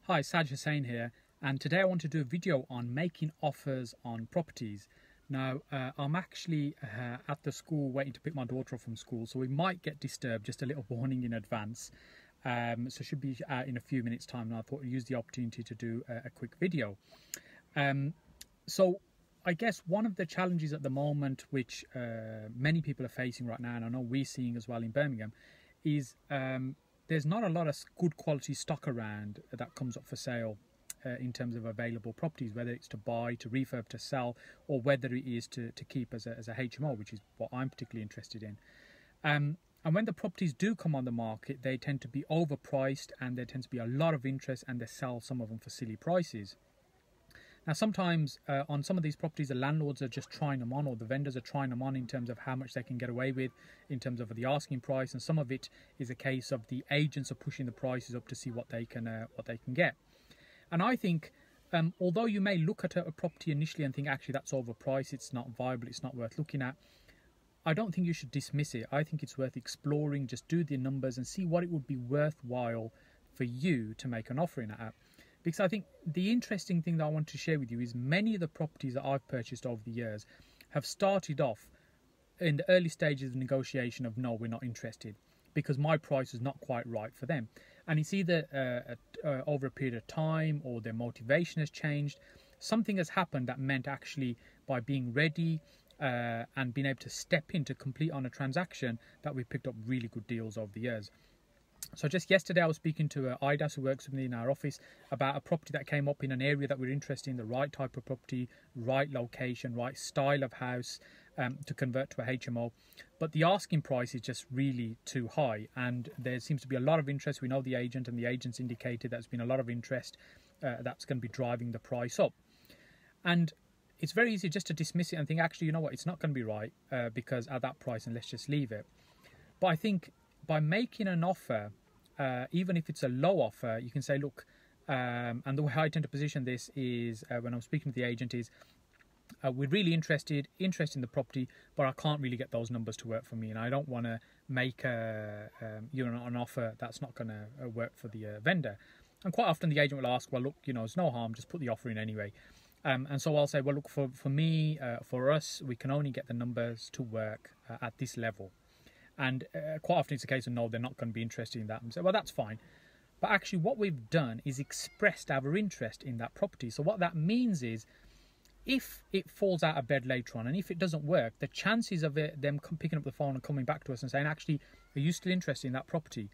Hi, Saj Hussain here, and today I want to do a video on making offers on properties. Now, I'm actually at the school waiting to pick my daughter up from school, so we might get disturbed, just a little warning in advance. So should be out in a few minutes' time, and I thought I'd use the opportunity to do a quick video. So I guess one of the challenges at the moment, which many people are facing right now, and I know we're seeing as well in Birmingham, is there's not a lot of good quality stock around that comes up for sale in terms of available properties, whether it's to buy, to refurb, to sell, or whether it is to keep as a HMO, which is what I'm particularly interested in. And when the properties do come on the market, they tend to be overpriced and there tends to be a lot of interest, and they sell some of them for silly prices. Now, sometimes on some of these properties, the landlords are just trying them on, or the vendors are trying them on in terms of how much they can get away with in terms of the asking price. And some of it is a case of the agents are pushing the prices up to see what they can get. And I think, although you may look at a property initially and think, actually, that's overpriced, it's not viable, it's not worth looking at, I don't think you should dismiss it. I think it's worth exploring. Just do the numbers and see what it would be worthwhile for you to make an offer in at. Because I think the interesting thing that I want to share with you is many of the properties that I've purchased over the years have started off in the early stages of negotiation of, no, we're not interested, because my price is not quite right for them. And it's either over a period of time, or their motivation has changed. Something has happened that meant actually by being ready and being able to step in to complete on a transaction, that we picked up really good deals over the years. So just yesterday I was speaking to Idas, who works with me in our office, about a property that came up in an area that we're interested in, the right type of property, right location, right style of house to convert to a HMO. But the asking price is just really too high, and there seems to be a lot of interest. We know the agent, and the agent's indicated there's been a lot of interest that's going to be driving the price up. And it's very easy just to dismiss it and think, actually, you know what, it's not going to be right because at that price, and let's just leave it. But I think by making an offer, even if it's a low offer, you can say, look, and the way I tend to position this is when I'm speaking to the agent is, we're really interested in the property, but I can't really get those numbers to work for me, and I don't want to make an offer that's not going to work for the vendor. And quite often the agent will ask, well, look, it's no harm, just put the offer in anyway. And so I'll say, well, look, for me, for us, we can only get the numbers to work at this level. And quite often it's a case of, no, they're not going to be interested in that. And say, well, that's fine. But actually what we've done is expressed our interest in that property. So what that means is, if it falls out of bed later on, and if it doesn't work, the chances of them picking up the phone and coming back to us and saying, actually, are you still interested in that property?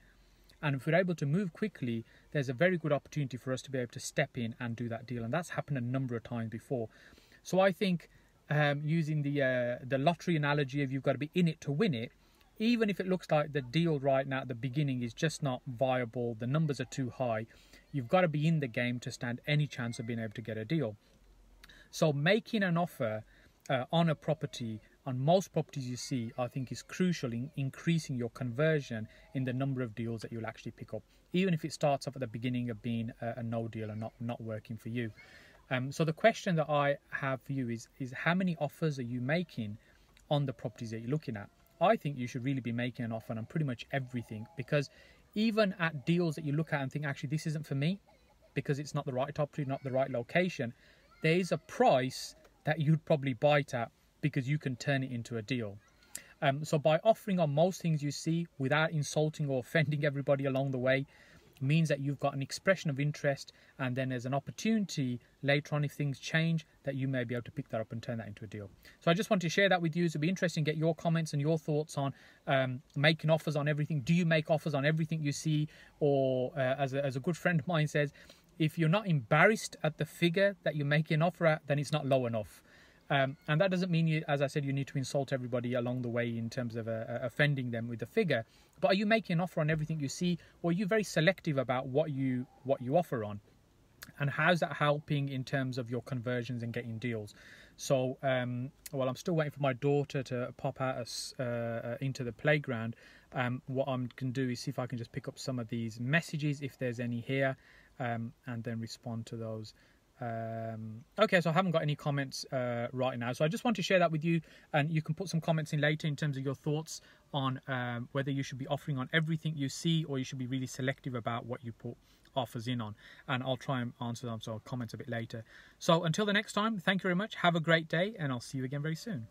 And if we're able to move quickly, there's a very good opportunity for us to be able to step in and do that deal. And that's happened a number of times before. So I think using the lottery analogy of you've got to be in it to win it, even if it looks like the deal right now at the beginning is just not viable, the numbers are too high, you've got to be in the game to stand any chance of being able to get a deal. So making an offer on a property, on most properties you see, I think is crucial in increasing your conversion in the number of deals that you'll actually pick up, even if it starts off at the beginning of being a no deal and not working for you. So the question that I have for you is how many offers are you making on the properties that you're looking at? I think you should really be making an offer on pretty much everything, because even at deals that you look at and think, actually, this isn't for me because it's not the right property, not the right location, there is a price that you'd probably bite at because you can turn it into a deal. So by offering on most things you see without insulting or offending everybody along the way, means that you've got an expression of interest, and then there's an opportunity later on, if things change, that you may be able to pick that up and turn that into a deal. So I just want to share that with you. It'll be interesting to get your comments and your thoughts on making offers on everything. Do you make offers on everything you see? Or as a good friend of mine says, if you're not embarrassed at the figure that you're making an offer at, then it's not low enough. And that doesn't mean, you, as I said, you need to insult everybody along the way in terms of offending them with the figure. But are you making an offer on everything you see, or are you very selective about what you offer on? And how's that helping in terms of your conversions and getting deals? So, well, I'm still waiting for my daughter to pop out into the playground. What I'm going to do is see if I can just pick up some of these messages, if there's any here, and then respond to those. Okay, so I haven't got any comments right now, so I just want to share that with you, and you can put some comments in later in terms of your thoughts on whether you should be offering on everything you see, or you should be really selective about what you put offers in on, and I'll try and answer them, so comments a bit later. So until the next time, thank you very much. Have a great day, and I'll see you again very soon.